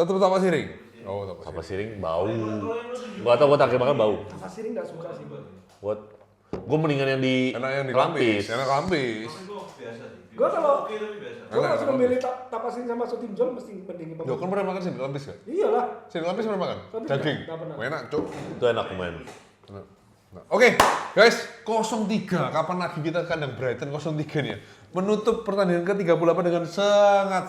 Tetap Tapak Siring. Oh, Tapak Siring bau. Gua tau gua terakhir makan bau. Tapak Siring nggak suka sih. Gua mendingan yang di Enak yang di Lampis. Enak Lampis. Gue kalau Enak, langsung memilih Tapak Siring sama Sutinjol mesti mending Yo, kan pernah makan sini Lampis kan? Iyalah. Sini Lampis pernah makan? Lampis Daging. nggak pernah. Enak, Cuk. Itu enak lumayan. Oke, guys, 0-3. Kapan lagi kita kandang Brighton 0-3 nih ya? Menutup pertandingan ke-38 dengan sangat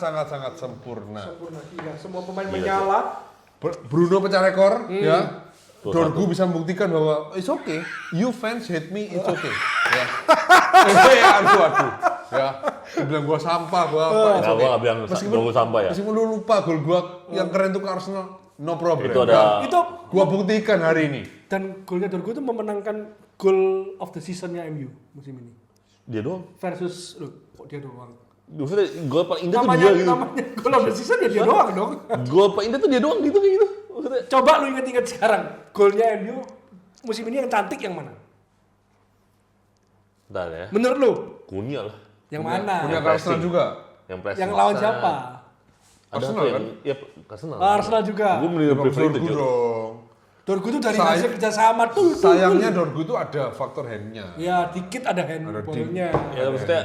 sempurna. Sempurna gila. Semua pemain menyala. Bruno pecah rekor, ya. 2-1. Dorgu bisa membuktikan bahwa it's okay. You fans hate me, it's okay. Ya. Aduh. Ya, bilang gua sampah, gua apa. Nah, gua nggak bilang gol sampah ya. Meskipun lu lupa gol gua yang keren tuh ke Arsenal, no problem. Itu ada Itu Gua buktikan hari ini. dan golnya Dorgu itu memenangkan goal of the season-nya MU musim ini. dia doang. Versus kok dia doang. Maksudnya gol paling indah tuh Namanya dia gitu. goal of the season ya dia doang dong. Gol paling indah tuh dia doang gitu kayak gitu. Maksudnya Coba lu inget-inget sekarang, golnya MU musim ini yang cantik yang mana? bentar ya. Menurut lu? Kunia lah. Yang mana? Punya Yang Arsenal pressing. juga. Yang pressing. Yang lawan siapa? Ada Arsenal tuh yang kan? ya Arsenal. Arsenal juga. Gue mending prefer itu, Dorgu Cuk. dong. Dorgu tuh dari Say- hasil kerjasama tuh. Sayangnya Dorgu tuh ada faktor hand-nya. Ya dikit ada handballnya. Ya maksudnya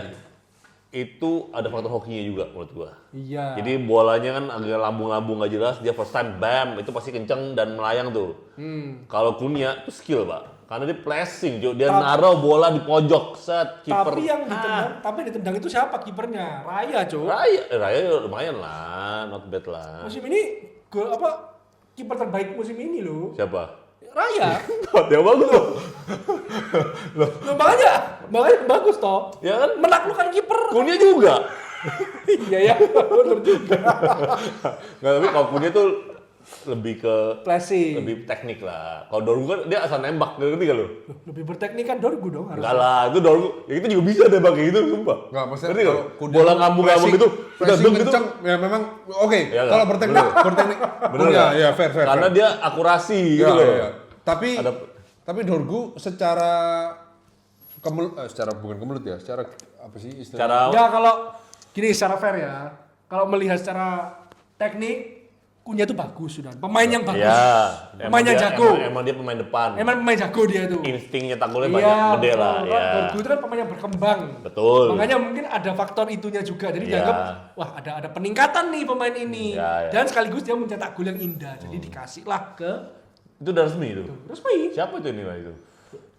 itu ada faktor hokinya juga menurut gua. Iya. Jadi bolanya kan agak lambung-lambung gak jelas, dia first time bam, itu pasti kenceng dan melayang tuh. Kalau Kunia itu skill, Pak. Karena dia pressing, dia naruh bola di pojok, set kiper. Tapi yang ditendang itu siapa kipernya? Raya, Cuk. Raya lumayan lah, not bad lah. Musim ini gol apa kiper terbaik musim ini loh. Siapa? Raya. Dia bagus tuh. Loh, makanya bagus toh. Ya kan? Menaklukkan kiper. Kunia juga. Iya ya, benar juga. Nggak, tapi kalau Kunia tuh lebih ke Flashing. lebih teknik lah. Kalau Dorgu kan dia asal nembak, ngerti gak lu? Lebih berteknik kan Dorgu dong harus. Enggak lah, itu Dorgu. Ya itu juga bisa nembak kayak gitu, sumpah. Enggak, maksudnya Ngerti nggak? kalau Kunia Bola tuh ngambung-ngambung gitu, udah pressing deng gitu. kenceng, ya memang oke. Ya, Kalau nggak? berteknik, Bener Kunia, nggak? ya fair. Karena dia akurasi ya, gitu loh. ya. Ada- Tapi Dorgu secara bukan kemelut ya, secara apa sih istilahnya? Cara Enggak, kalau gini secara fair ya. Kalau melihat secara teknik Kunya itu bagus sudah. Pemain yang bagus. ya, Pemain yang jago. Emang dia pemain depan. Emang pemain jago dia itu. Insting nyetak golnya banyak, gede lah. betul. Ya. Dorgu itu kan pemain yang berkembang. Betul. Makanya mungkin ada faktor itunya juga. Jadi Ya. dianggap wah ada peningkatan nih pemain ini. Ya, ya. Dan sekaligus dia mencetak gol yang indah. Jadi dikasihlah ke Itu udah resmi itu. resmi Siapa itu nilai itu?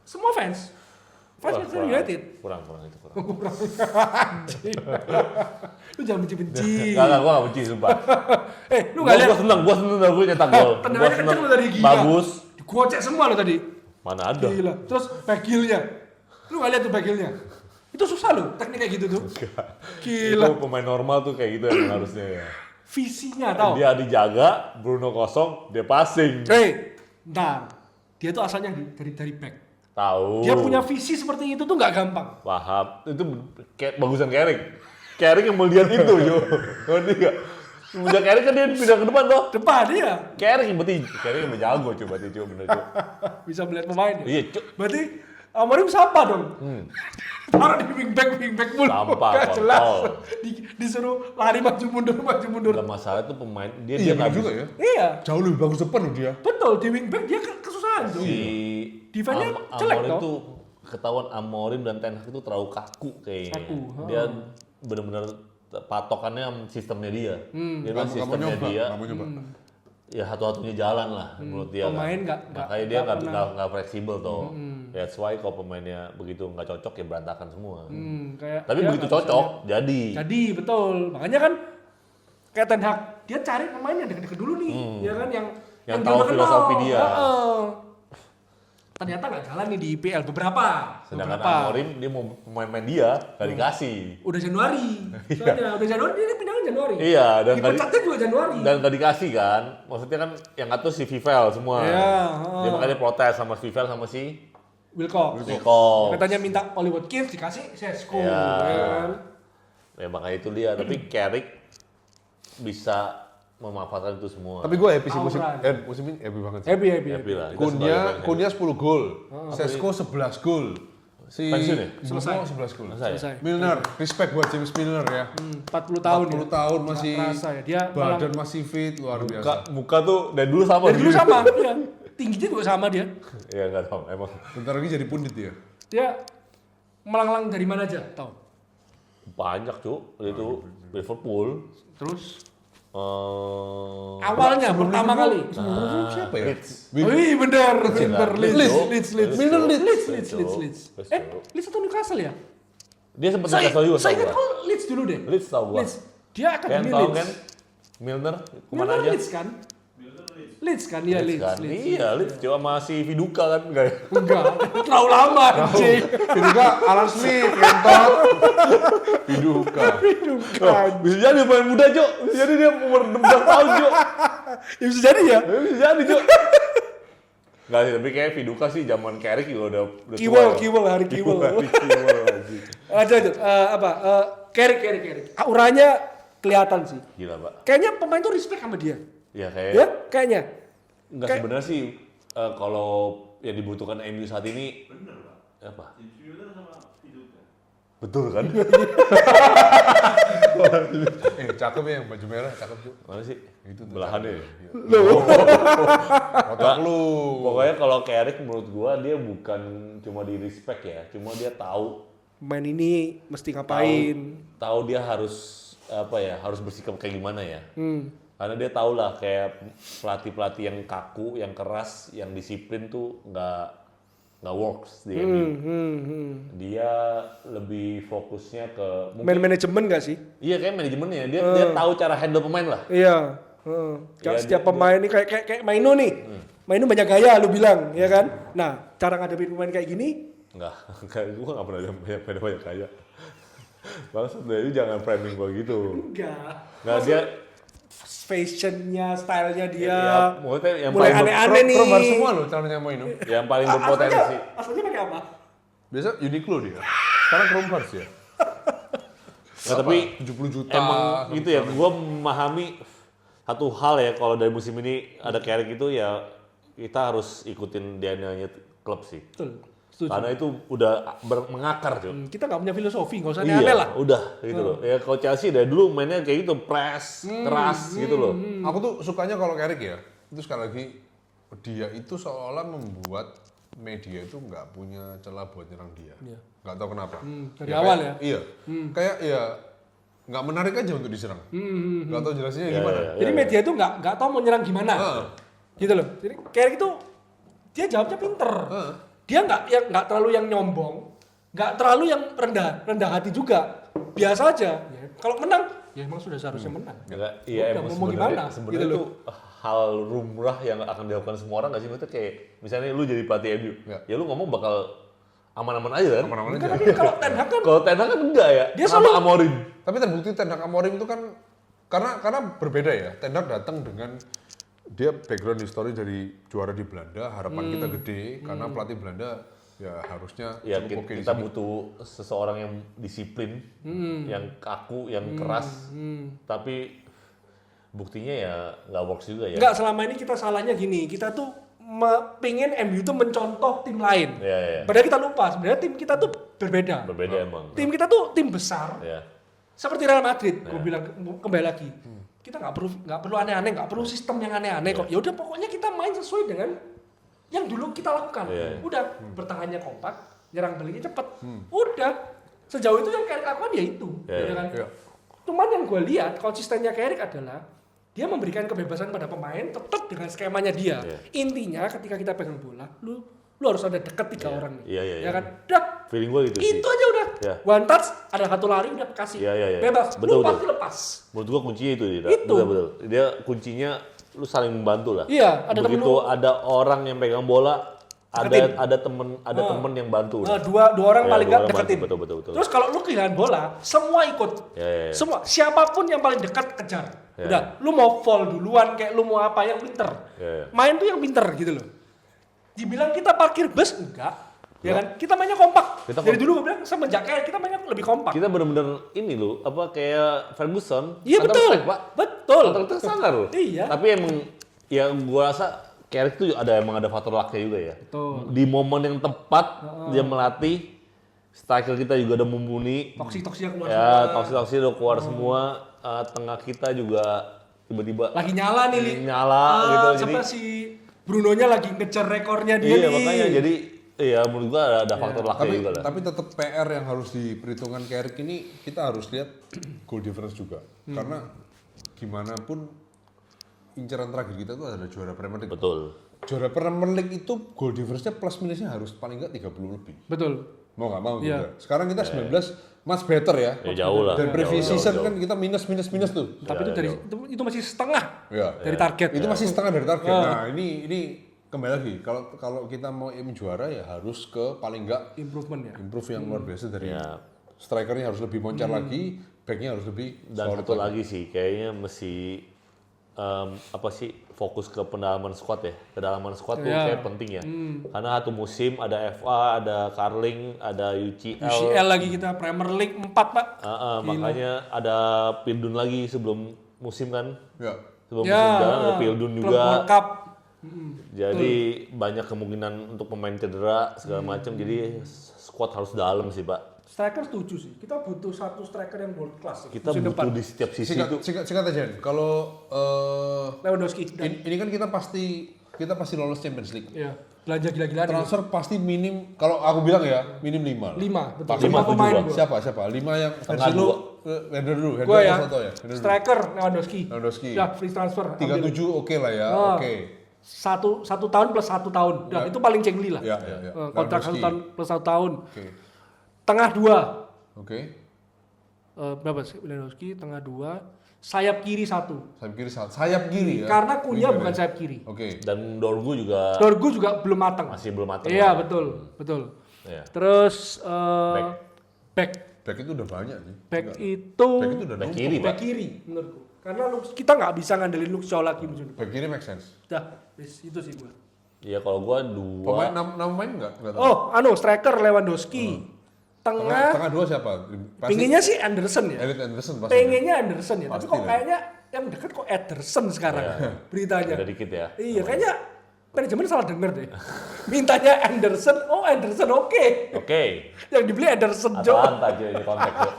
semua fans. Fans Manchester United. Kurang itu. Lu jangan benci-benci. Enggak, gua enggak benci sumpah. Lu enggak lihat Gua seneng Dorgu nyetak gol. tendangannya Gua kenceng lu tadi gila. Bagus. Digocek semua lo tadi. Mana ada? Gila. Terus bagilnya. Lu enggak lihat tuh bagilnya. Itu susah loh teknik kayak gitu tuh. Gila. Itu pemain normal tuh kayak gitu yang harusnya ya. Visinya tau. Dia dijaga, Bruno kosong, dia passing. Ntar. Dia tuh asalnya dari back. Tahu. Dia punya visi seperti itu tuh nggak gampang. Paham. Itu kayak bagusan Carrick. Carrick yang melihat itu, yo. Ngerti enggak? Semenjak Carrick kan dia pindah ke depan toh. Depan dia Carrick yang berarti Carrick yang jago coba dia coba bener coba. bisa melihat pemain. Iya, Cuk. Berarti Amorim siapa dong? Taruh di wingback mulu. Sampah, Nggak jelas. kontol. Disuruh lari maju mundur. Enggak masalah tuh pemain dia Iya nggak benar juga bisa- ya. Iya. Jauh lebih bagus depan loh dia. Betul di wingback dia kesusahan tuh. Si Defense-nya jelek Amorim toh. tuh ketahuan Amorim dan Ten Hag itu terlalu kaku kayaknya. Kaku, Dia benar-benar patokannya sama sistemnya dia. Dia bilang Kamu sistemnya nyoba, dia kamu nyoba. ya satu-satunya jalan lah menurut dia. Pemain kan. nggak Makanya dia nggak pernah. nggak fleksibel toh. That's why kalau pemainnya begitu nggak cocok ya berantakan semua. Kayak Tapi dia begitu nggak bisa cocok lihat. jadi. Jadi betul. Makanya kan kayak Ten Hag dia cari pemain yang deket-deket dulu nih, ya kan yang Yang dia tahu udah kenal. filosofi dia. Heeh. Ternyata nggak jalan nih di IPL beberapa. Sedangkan beberapa. Amorim dia mau pemain-pemain dia nggak dikasih. Udah Januari. Soalnya udah Januari dia pindahan Januari. Iya dan nggak di- Dipecatnya juga Januari. dan nggak dikasih kan. Maksudnya kan yang ngatur si Vivel semua. Iya, Dia makanya protes sama Vivel sama si Wilcox. Nico. Katanya minta Oli Watkins dikasih Sesko. Iya. Ya kan? Ya makanya itu dia. Tapi Carrick bisa memanfaatkan itu semua. Tapi gue happy sih musim Aura. musim ini happy banget sih. Happy. Happy lah. Kita sebagai fans. Kunia 10 gol. Sesko 11 gol. Pensiun ya? Selesai. 11 gol. Selesai. Milner, respect buat James Milner ya. 40 tahun 40 tahun masih Nggak kerasa ya. Dia badan masih fit, luar biasa. Muka tuh dari dulu sama. dari dulu sama, ya. Tingginya juga sama dia. Iya nggak tahu emang. Bentar lagi jadi pundit ya. Dia melanglang dari mana aja, tahu? Banyak Cuk, itu Liverpool. Terus Eh, awalnya pertama kali. Siapa ya? Wih, bener, bener. Leeds. Milner Leeds. Leeds. Leeds atau Newcastle ya? Dia sempat Newcastle juga. Saya tau ingat gua. kok Leeds dulu deh. Leeds tau gua. Leeds. Dia akan Kan di tau Leeds. kan? Milner kemana Milner aja? Leeds kan? Leeds kan, iya Leeds Leeds. kan? Iya, Leeds cuma masih Viduka kan enggak ya? Enggak, terlalu lama anjing. Juga Alan Smith, Kentot. Viduka. Bisa jadi pemain muda, Cok. Bisa jadi dia umur 16 tahun, Cok. Ya bisa jadi ya. Bisa jadi, Cok. Enggak sih, tapi kayak Viduka sih zaman Carrick juga udah Kiwol, hari Kiwol. anjing. Aja, Carrick. Auranya kelihatan sih. Gila, Pak. Kayaknya pemain tuh respect sama dia. Ya kayak Ya, kayaknya. enggak Kayak- sebenarnya sih kalau yang dibutuhkan MU saat ini apa? Betul kan? Cakep ya yang baju merah, cakep juga. Mana sih? Itu tuh, Belahannya ya? Otak lu. Pokoknya kalau Carrick menurut gua dia bukan cuma di respect ya, cuma dia tahu Main ini mesti ngapain. tahu dia harus apa ya, harus bersikap kayak gimana ya. Hmm. Karena dia tahu lah kayak pelatih-pelatih yang kaku, yang keras, yang disiplin tuh nggak works di MU. Dia lebih fokusnya ke Main mungkin manajemen gak sih? iya kayak manajemennya dia tahu cara handle pemain lah. Iya. Iya, Setiap pemain ini kayak Maino nih. Maino banyak gaya lu bilang, ya kan? Nah, cara ngadepin pemain kayak gini, Enggak, kayak gue gak pernah banyak kayak. Bangsat dari jangan framing gua gitu. Nggak dia fashionnya, stylenya dia, ya, maksudnya yang mulai paling aneh-aneh nih. Probar semua loh caranya mau ini. yang paling berpotensi. Asalnya pakai apa? Biasa Uniqlo dia. Sekarang Chromecast ya. Nah, tapi 70 juta. emang gitu ya, gua memahami satu hal ya kalau dari musim ini ada Carrick itu ya kita harus ikutin DNA-nya klub sih. Betul. Setuju. Karena itu udah mengakar tuh. Kita nggak punya filosofi, nggak usah Iya, aneh-aneh lah. udah gitu loh. Ya kalau Chelsea dari dulu mainnya kayak gitu, press, keras gitu loh. Aku tuh sukanya kalau Carrick ya, itu sekali lagi dia itu seolah membuat media itu nggak punya celah buat nyerang dia. Iya. Nggak tahu kenapa. Dari awal kayak, Iya. Kayak ya nggak menarik aja untuk diserang. Nggak tahu jelasnya gimana. Jadi media itu nggak tahu mau nyerang gimana. Gitu loh. Jadi Carrick itu dia jawabnya pinter. Dia nggak terlalu yang nyombong, nggak terlalu yang rendah hati juga. Biasa aja. Ya, kalau menang, ya emang sudah seharusnya menang. Enggak, iya Udah, emang mau gimana? sebenarnya Gitu itu hal lumrah yang akan dilakukan semua orang nggak sih? Maksudnya kayak misalnya lu jadi pelatih MU, ya lu ngomong bakal aman-aman aja kan? Aman-aman Enggak, aja. tapi kalau Ten Hag kan Kalau Ten Hag kan enggak ya? Dia sama selalu- Amorim. Tapi terbukti Ten Hag Amorim itu kan karena berbeda ya. Ten Hag datang dengan dia background history dari juara di Belanda, harapan kita gede karena pelatih Belanda ya harusnya Ya cukup oke di kita sini. butuh seseorang yang disiplin, yang kaku, yang keras, tapi buktinya ya nggak works juga ya. nggak, selama ini kita salahnya gini, kita tuh pingin MU tuh mencontoh tim lain. Ya. Padahal kita lupa sebenarnya tim kita tuh berbeda. Berbeda emang. Tim kita tuh tim besar. Ya. Seperti Real Madrid, gue bilang kembali lagi. Kita nggak perlu aneh-aneh, nggak perlu sistem yang aneh-aneh kok. Ya udah pokoknya kita main sesuai dengan yang dulu kita lakukan. Udah bertahannya kompak, nyerang baliknya cepet. Udah sejauh itu yang Carrick lakukan ya itu. Ya kan? Iya. Cuman yang gue lihat konsistennya Carrick adalah dia memberikan kebebasan pada pemain tetap dengan skemanya dia. Intinya ketika kita pegang bola, lu harus ada deket 3 orang nih. Iya. Ya kan? Udah. Feeling gua gitu sih. Itu aja udah. Ya. One touch, ada satu lari udah kasih. Iya. Bebas. Betul, Lu pasti betul. lepas. Menurut gua kuncinya itu dia. Itu. Betul. Dia kuncinya lu saling membantu lah. Iya, ada temen Begitu lu. ada orang yang pegang bola, Deketin. ada temen yang bantu. Nah, dua orang Ya, paling dua nggak orang deketin. bantu, betul. Terus kalau lu kehilangan bola, semua ikut. Ya. Semua, siapapun yang paling dekat kejar. Ya. Udah, lu mau fall duluan kayak lu mau apa yang pinter. Ya. Main tuh yang pinter gitu loh. Dibilang kita parkir bus enggak. Ya kan? Kita mainnya kompak. Kita Dari dulu gue bilang semenjak kayak kita mainnya lebih kompak. Kita bener-bener ini loh, apa kayak Ferguson. Iya counter betul. attack, Pak. Betul. Counter-attack sangar loh. Iya. Tapi emang ya gua rasa Carrick tuh emang ada faktor lucknya juga ya. Betul. Di momen yang tepat dia melatih Striker kita juga udah mumpuni. Toksik-toksiknya keluar Ya, semua. toksik-toksik udah keluar semua. Tengah kita juga tiba-tiba Lagi nyala nih, Li. nyala gitu. Jadi Siapa si Bruno-nya lagi ngejar rekornya dia iya nih. makanya jadi iya menurut gua ada faktor lucky juga lah. Tapi tetap PR yang harus diperhitungkan ke Erik ini kita harus lihat goal difference juga. Karena gimana pun incaran terakhir kita tuh adalah juara Premier League. Betul. Juara Premier League itu goal difference-nya plus minusnya harus paling nggak 30 lebih. Betul. Mau nggak mau Iya. juga. Sekarang kita 19 much better ya. Ya jauh lah. Dan previous Jauh, season jauh. kan kita minus tuh. Tapi itu dari itu masih setengah Ya. dari target. Itu masih setengah dari target. Nah, ini kembali lagi kalau kita mau aim juara ya harus ke paling nggak Improvement ya. improve yang luar biasa dari Ya. strikernya harus lebih moncar lagi, backnya harus lebih Dan solid satu lagi sih kayaknya mesti fokus ke pendalaman squad ya. Kedalaman squad tuh Iya. kayak penting ya. Karena satu musim ada FA, ada Carling, ada UCL. UCL lagi kita Premier League 4, Pak. Makanya ada Pildun lagi sebelum musim kan. ya. Sebelum musim jalan ada Pildun Klub juga. World Cup. Jadi banyak kemungkinan untuk pemain cedera segala macam. Jadi squad harus dalam sih, Pak. Striker setuju sih. Kita butuh satu striker yang world class. Kita musim butuh depan. di setiap sisi itu. Singkat aja. Kalau Lewandowski. ini kan kita pasti lolos Champions League. Ya. Belanja gila-gilaan. Transfer pasti minim, kalau aku bilang ya minim 5. 5, betul. Pasti 5 pemain tujuh, gua. Siapa? 5 yang Tengah versi lu dua. Hendro dulu, Gua ya. Soto ya. Hendro dulu. Striker Lewandowski. Lewandowski. Ya, free transfer. 37 oke lah ya, oke. Satu tahun plus 1 tahun. Nah, itu paling cengli lah. Ya. Kontrak 1 Lewandowski. tahun plus 1 tahun. Oke. Tengah 2. Oke. Berapa sih? Lewandowski tengah 2. Sayap kiri 1. Sayap kiri ya. Karena Kunya Winger bukan ya. sayap kiri. Oke. Dan Dorgu juga Dorgu juga belum matang. masih belum matang. Iya, betul. Iya. Terus back Back itu udah banyak sih. back itu Back itu udah Back numpuk. kiri, Pak. back kiri menurutku. Karena kita nggak bisa ngandelin Luke Shaw lagi musim depan. Back kiri make sense. Dah, itu sih gua. Iya kalau gua Pemain 2 nama main enggak tahu. Oh, striker Lewandowski. Tengah 2 siapa? Pinginnya sih Anderson ya. Elliot Anderson pasti. Pengennya Anderson ya, tapi Pasti kok lah. kayaknya yang deket kok Ederson sekarang beritanya. ada dikit ya. Iya, kayaknya manajemen salah denger deh. Mintanya Anderson, Anderson oke. Oke. Yang dibeli Anderson Jo. Apaan aja ini konteksnya?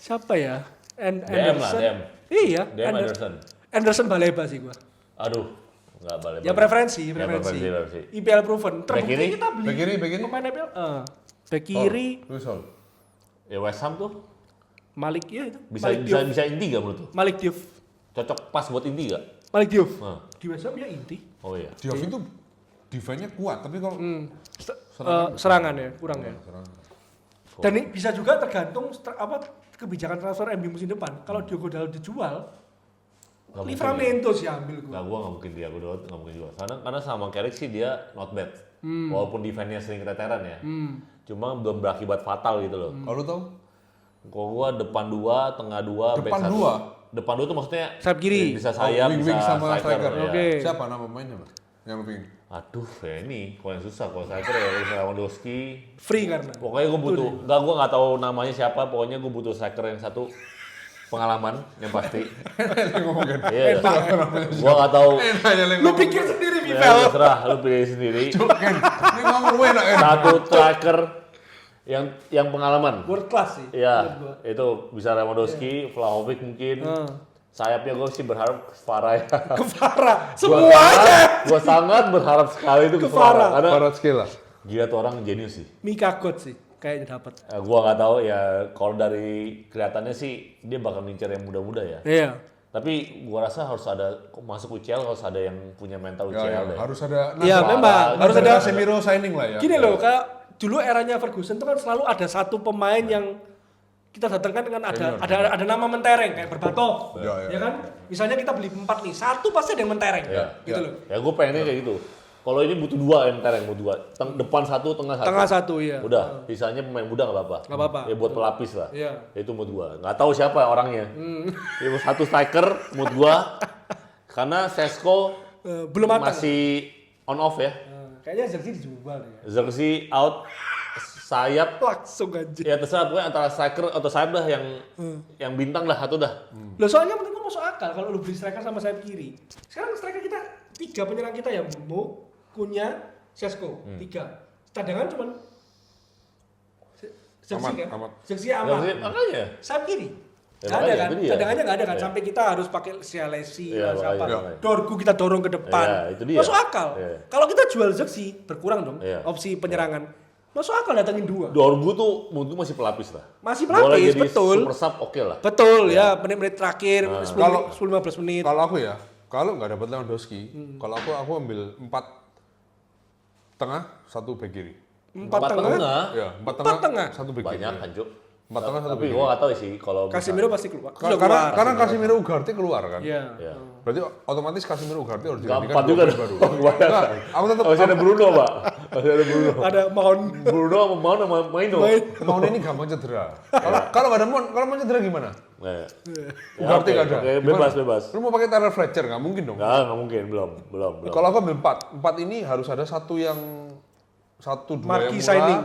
Siapa ya? DM lah, Anderson. DM. Iya, DM Anderson. Anderson Baleba sih gua. Aduh, enggak balik. Ya preferensi. preferensi. IPL proven. Back kiri? Terbukti kita beli Back kiri? pemain IPL. Back kiri Luis Hall. Ya West Ham tuh Malik ya itu. bisa Malik bisa Diouf. bisa inti gak menurut tuh? Malik Diouf. Cocok pas buat inti gak? Malik Diouf. Nah. Di West Ham ya inti. Oh iya. Diouf itu defense-nya kuat, tapi kalau Serangan ya, kurang ya. serangan. Dan ini bisa juga tergantung kebijakan transfer MU musim depan. Kalau Diogo Dalot dijual, Nggak mungkin Livramento sih ambil gua. Nggak, gua nggak mungkin dia, nggak mungkin juga. Karena sama Carrick sih dia not bad. Walaupun defense-nya sering keteteran ya. Cuma belum berakibat fatal gitu loh. Kalau lu tahu? Kalau gua depan 2, tengah 2, back Depan 1. dua? Depan 2 tuh maksudnya Sayap kiri. bisa sayap, wing bisa sama striker. striker. Ya. Oke. Siapa nama pemainnya, Mas? Yang lu pingin? Aduh, ya ini kalau yang susah. Kalau striker ya Lewandowski. Free karena. Pokoknya gue butuh, gua nggak tahu namanya siapa. Pokoknya gue butuh striker yang satu pengalaman yang pasti. Ngomongin. Iya. Gue nggak tahu. Lu pikir sendiri Ya, Vivel. terserah, lu pilih sendiri. Ken, ini ngomong gue enak. Satu striker yang pengalaman. World class sih. Iya, menurut gua. itu bisa Lewandowski, Vlahovic mungkin. Sayapnya gue sih berharap Kvara ya. Kevara. Semuanya. Gue sangat berharap sekali itu Kvara. Kvara. Karena Barat skill lah. gila tuh orang jenius sih. Mika God sih kayaknya dapat. Gue nggak tahu ya. Kalau dari kelihatannya sih dia bakal ngincer yang muda-muda ya. Iya. Tapi gua rasa harus ada masuk UCL harus ada yang punya mental UCL deh. Harus ada. Iya, memang harus ada. Casemiro signing lah ya. Gini loh, kayak dulu eranya Ferguson itu kan selalu ada satu pemain yang kita datangkan dengan ada nama mentereng kayak Berbatov. Ya. Ya kan? Misalnya kita beli 4 nih, satu pasti ada yang mentereng. Iya. Gitu loh. Ya gue pengennya kayak gitu. Kalau ini butuh 2 yang tereng, butuh 2. Depan 1, tengah 1. Tengah 1 ya. Udah, sisanya pemain muda nggak apa-apa. Nggak apa-apa. Ya buat pelapis lah. Iya. Itu mood gua. Nggak tahu siapa orangnya. Ya satu striker mood gua. Karena Sesko Belum matang. masih on off ya. Kayaknya Zerzi dijual ya. Zerzi out, sayap Langsung aja. ya terserah pokoknya antara striker atau sayap dah yang bintang dah satu dah. Loh soalnya menurut gua masuk akal kalau lu beli striker sama sayap kiri. Sekarang striker kita 3 penyerang kita ya, Mo, Kunya, Sesko, 3. Cadangan cuman Zirkzee Amat, kan? amat. Zirkzee aman. Makanya. Sayap kiri. Ya, Nggak ada makanya, kan? itu dia. Cadangannya nggak ada kan? Iya. Sampai kita harus pakai Sialesi Iya, lah siapa. makanya. Dorgu kita dorong ke depan. Iya, itu dia. Masuk akal. Iya. Kalau kita jual Zirkzee, berkurang dong Iya. opsi penyerangan. Masuk akal datangin 2. Dorgu tuh menurut gue masih pelapis lah. Masih Boleh pelapis, jadi betul. super sub oke lah. Betul ya, menit-menit terakhir, Kalau- 10-15 menit. Kalau aku ya, kalau nggak dapat Lewandowski, kalau aku ambil 4 tengah, 1 back kiri. 4 tengah. Ya, 4 Empat tengah? 1 back kiri. Banyak kan, Cuk. 4 tengah, 1 Tapi back gue kiri. nggak tahu sih kalau Casemiro pasti keluar. Sudah Karena keluar. karena Casemiro Ugarte keluar kan. Iya. Iya. Berarti otomatis Casemiro Ugarte harus Nggak digantikan 4 juga 2 dong. baru. Nggak, aku tetap Masih ada Bruno, Pak. Masih ada Bruno. Ada Mount. Bruno sama Mount sama Maino. mau ini gampang cedera. Kalau nggak ada Mon, kalau mau cedera gimana? Iya. Ugarte oke, nggak ada. oke, Gimana? bebas. Lu mau pakai Tyler Fletcher nggak mungkin dong. Nggak mungkin, belum. Kalau aku ambil 4 ini harus ada satu yang 1-2 yang Marquee murah, signing.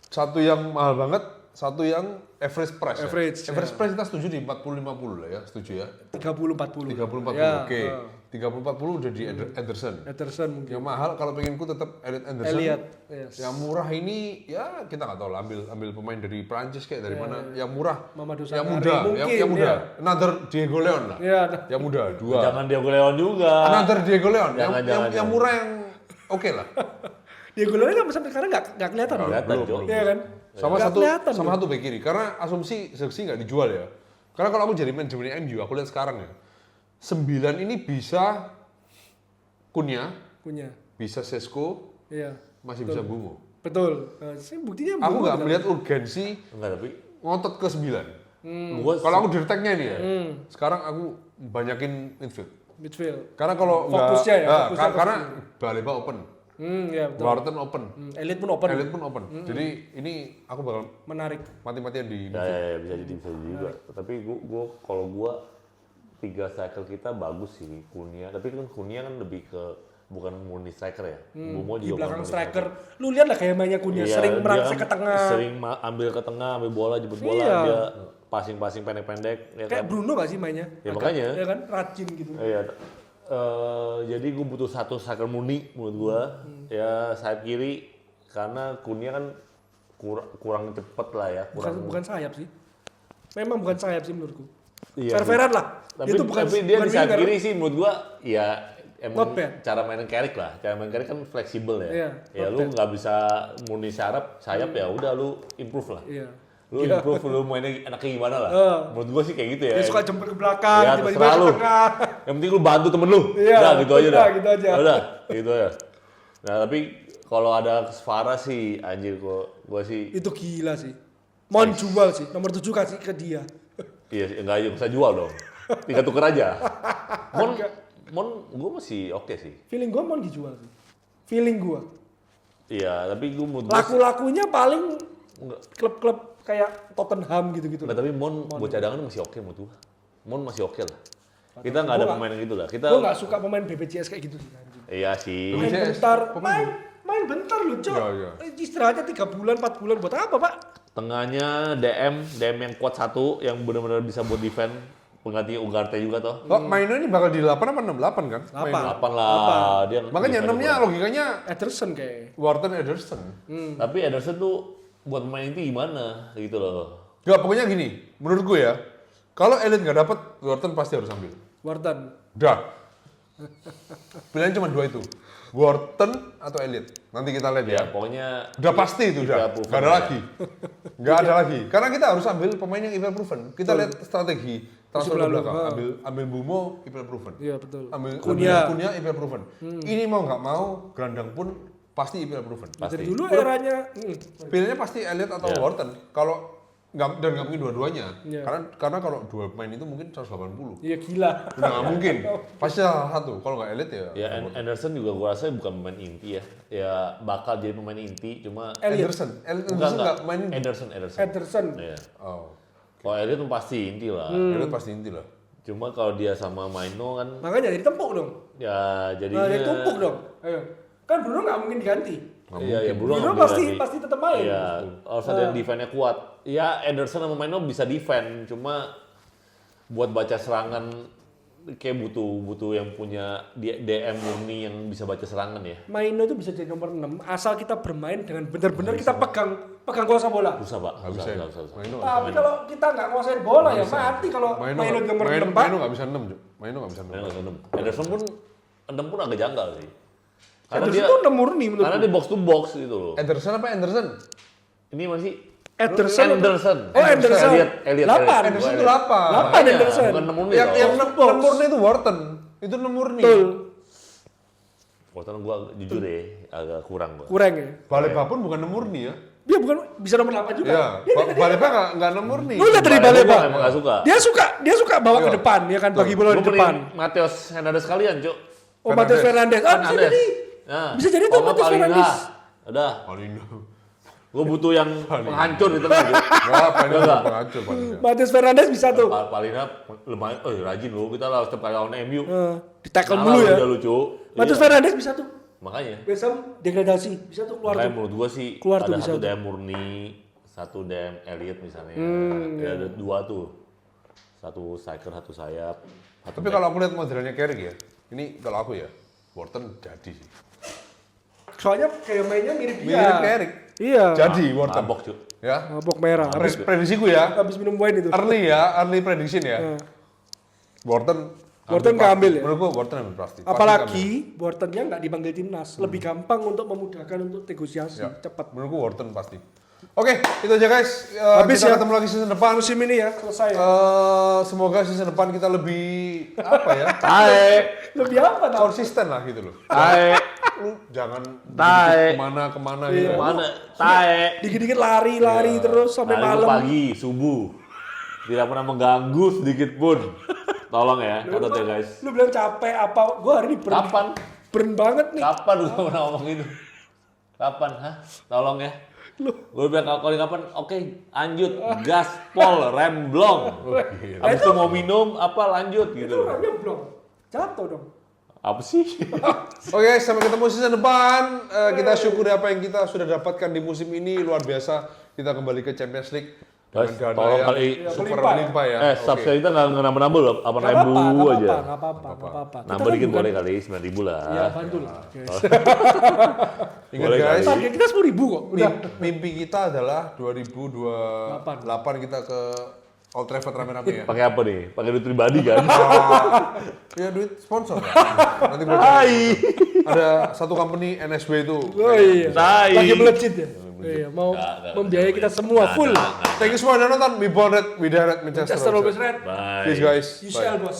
satu yang mahal banget, satu yang average price. Average, ya. Average price kita setuju di 40-50 lah ya, setuju ya. 30-40. 30-40, Ya, oke. 30-40 udah di Ederson. Ederson mungkin. Yang mahal kalau pengenku tetap Elliot Anderson. Elliot, yes. Yang murah ini ya kita nggak tahu lah, ambil pemain dari Prancis kayak dari mana. Yang murah, Mamadou yang Sakari muda, mungkin, yang muda. ya. Another Diego Leon lah. Iya. Yang muda 2. Jangan Diego Leon juga. Another Diego Leon. Jangan. Yang murah yang oke lah. Diego Leon sampai sekarang nggak kelihatan. Nggak loh. kelihatan, belum, Cuk. belum. Iya kan? Sama Nggak satu kelihatan sama loh. satu back kiri. Karena asumsi Zirkzee nggak dijual ya. Karena kalau aku jadi manajemen MU, aku lihat sekarang ya. 9 ini bisa Kunya, Punya. bisa Sesko, Iya. masih bisa Bungo. Betul. Saya buktinya Aku Bungo nggak udah- melihat urgensi Enggak, tapi ngotot ke 9. gua Kalau aku direkteknya ini ya, sekarang aku banyakin midfield. midfield. Karena kalau Fokusnya ya, nggak, fokusnya ke karena Baleba open, Ya betul. Wharton open, Elite pun open. Elliot pun open. Jadi ini aku bakal Menarik. mati-matian di ya, bisa jadi juga. Tapi kalau gua 3 striker kita bagus sih Kunia. Tapi kan Kunia kan lebih ke bukan murni striker ya. Bumo Di juga belakang bukan murni striker. Lu lihat lah kayak mainnya Kunya. Iya, Sering dia merangsek kan ke tengah. Sering ambil ke tengah, ambil bola, jemput bola, Iya. dia passing pendek-pendek ya Kayak kan. Bruno gak sih mainnya? Ya, makanya. Ya kan? Rajin gitu. Iya. Jadi gue butuh satu striker murni menurut gua. Ya sayap kiri karena Kunia kan kurang cepet lah ya. Bukan sayap sih. Memang bukan sayap sih menurutku. Iya, Serveran lah. Tapi, Itu bukan tapi dia bukan di sayap winger. kiri sih menurut gua ya emang Not bad. cara mainin Carrick lah. Cara main Carrick kan fleksibel ya. Iya, Ya not lu nggak bisa murni sayap ya udah lu improve lah. Iya. Lu improve lu mainnya enaknya gimana lah. Menurut gua sih kayak gitu ya. Dia suka jemput ke belakang, Ya, tiba-tiba terserah ke lu. tengah. Yang penting lu bantu temen lu. Iya, Udah gitu aja udah, dah. gitu aja. Udah, gitu aja. Nah, tapi kalau ada Farah sih anjir gua sih Itu gila sih. Mon jual sih, nomor 7 kasih ke dia. iya sih enggak bisa jual dong. Tinggal tuker aja. Mon gua masih oke sih. Feeling gua Mon dijual sih. Feeling gua. Iya, tapi gua menurut gua Laku-lakunya paling enggak. klub-klub kayak Tottenham gitu-gitu. Enggak, tapi Mon buat cadangan masih oke menurut gua. Mon masih oke lah. Kita nggak ada Gua pemain yang gitu lah. Kita Gua nggak suka pemain BPJS kayak gitu sih. anjing. iya sih. Main BPJS, bentar, pemain main bentar lu, Cok. Iya, iya. Istirahatnya 3 bulan, 4 bulan buat apa, Pak? Tengahnya DM yang kuat satu yang benar-benar bisa buat defend pengganti Ugarte juga toh. Oh, Maino ini bakal di 8 apa 68 kan? 8. 8 lah dia. Makanya defend 6-nya logikanya Ederson kayak. Wharton Ederson. Tapi Ederson tuh buat pemain itu gimana gitu loh. Gak, pokoknya gini, menurut gue ya, kalau Elliot nggak dapet, Wharton pasti harus ambil. Wharton. Udah. Pilihan cuma 2 itu. Wharton atau Elliot. Nanti kita lihat ya. Ya pokoknya Udah pasti itu udah. proven Gak ada ya. lagi. Gak ada lagi. Karena kita harus ambil pemain yang IPL proven. Kita lihat strategi transfer Musim ke lalu, belakang. ha. Ambil Bumo IPL proven. Iya, betul. Ambil Kunia. Kunia IPL proven. Ini mau nggak mau, gelandang pun pasti IPL proven. Pasti. Dari dulu eranya Pilihannya pasti Elliot atau Iya. Wharton. Kalau nggak, dan nggak mungkin dua-duanya. Iya. Karena kalau dua pemain itu mungkin 180. iya gila. Udah nggak mungkin. Pasti salah satu. Kalau nggak Elliot ya. ya Anderson juga gua rasa bukan pemain inti ya. Ya bakal jadi pemain inti cuma Elliot. Anderson. Anderson enggak nggak main. Anderson. Ederson. Iya. Oh. Kalau Elliot tuh pasti inti lah. Elliot pasti inti lah. Cuma kalau dia sama Maino kan Makanya jadi tempuk dong. ya Nah, jadinya jadi tumpuk dong. Ayo. Kan Bruno nggak mungkin diganti. Iya, ya Bruno Bruno nggak pasti ganti. tetap main. Iya, harus ada yang defense-nya kuat. Ya, Ederson sama Maino bisa defend, cuma buat baca serangan kayak butuh yang punya DM murni yang bisa baca serangan ya. Maino itu bisa jadi nomor 6 asal kita bermain dengan benar-benar kita pegang kuasa bola. Susah pak. Nggak bisa ya? Susah. Maino nggak Tapi kalau kita nggak nguasain bola ya mati kalau Maino nomor 6 Pak. Maino nggak bisa 6, Cuk. Maino nggak bisa 6. Main nggak 6. Ederson pun 6 pun agak janggal sih. Karena Ederson dia itu 6 murni menurut karena dia box to box gitu loh. Ederson apa Anderson? Ini masih Ederson. Anderson. Oh, Anderson. Elliot. 8. Anderson itu 8. 8 Anderson. Bukan 6 murni. Yang loh. 6 murni itu Wharton. Itu 6 murni. Betul. Wharton gua jujur deh agak kurang gua. Kurang ya. Baleba pun bukan 6 murni ya. Dia bukan bisa nomor 8 juga. Iya, Baleba nggak 6 murni. Lu lihat dari Baleba Baleba. emang nggak suka. Dia suka bawa ke depan ya kan bagi bola di Gua depan. mending Mateus Hernandez kalian, Cuk. Oh, Matheus Fernandes. Ah, bisa jadi. Nah, Bisa jadi tuh kalau nggak Matheus Palhinha. Fernandes. Udah, Palino. gua butuh yang penghancur di tengah, Cuk. Enggak, Palino Enggak. penghancur Palino. Matheus Fernandes bisa tuh. Palhinha lumayan, rajin loh. Kita lah setiap kali lawan MU. Di tackle mulu ya. Udah lucu. Matheus Iya. Fernandes bisa tuh. Makanya. West Ham degradasi, bisa tuh keluar Makanya tuh. menurut gua sih Keluar tuh ada bisa satu tuh. DM murni, satu DM Elliot misalnya. Ya, ada 2 tuh. Satu striker, satu sayap. Satu Tapi kalau aku lihat modelnya Carrick ya, ini kalau aku ya, Wharton jadi sih. Soalnya kayak mainnya mirip dia. Mirip Carrick. Iya. Jadi Wharton. mabok, Cuk. Ya. Mabok merah. Prediksiku ya. Habis minum wine itu. Early prediction ya. Wharton Wharton keambil ya? Menurut gua Wharton ambil pasti. Apalagi Wharton-nya nggak dipanggil timnas, lebih gampang untuk memudahkan untuk negosiasi Ya. cepat. Menurut gua Wharton pasti. Oke, itu aja guys. Habis Kita ya. ketemu lagi season depan. Musim ini ya selesai ya. Semoga season depan kita lebih apa ya? Lebih apa tau? Konsisten lah gitu loh. Tae. Lu jangan Tai. kemana Iya. gitu. Mana? Tae. Dikit-dikit lari terus sampai Hari malam. pagi, subuh. Tidak pernah mengganggu sedikit pun. Tolong ya, catat ya guys. Lu bilang capek apa? Gua hari ini Kapan? burn banget nih. Kapan lu pernah ngomong itu? Kapan? Hah? Tolong ya. Gue bilang kalau kapan? Oke, lanjut. Gaspol, rem blong. Habis itu mau minum, apa lanjut Itu gitu. orangnya belum jatuh dong. Apa sih? Oke, sampai ketemu season depan. Kita syukuri apa yang kita sudah dapatkan di musim ini, luar biasa. Kita kembali ke Champions League dengan Guys, dana tolong yang kali. super Melimpah ya. melimpah ya. Subscribe kita nggak nambah-nambah loh, 8.000 aja. Nggak apa-apa. Nambah dikit boleh kali, 9.000 lah. Ya bantu lah. guys. Ingat Boleh guys, kali. Target kita 10.000 kok. Udah. mimpi kita adalah 2028 kita ke Old Trafford rame-rame ya. Pakai apa nih? Pakai duit pribadi kan? Ya duit sponsor lah. Nanti gua cari. Ada satu company NSB itu. Oh iya. Tai. Lagi melejit ya. Iya, mau Nggak, membiayai kita semua full. Thank you semua udah nonton. We Born Red, We Direct, Manchester Manchester. always red. Bye. Peace guys. Bye. UCL bos.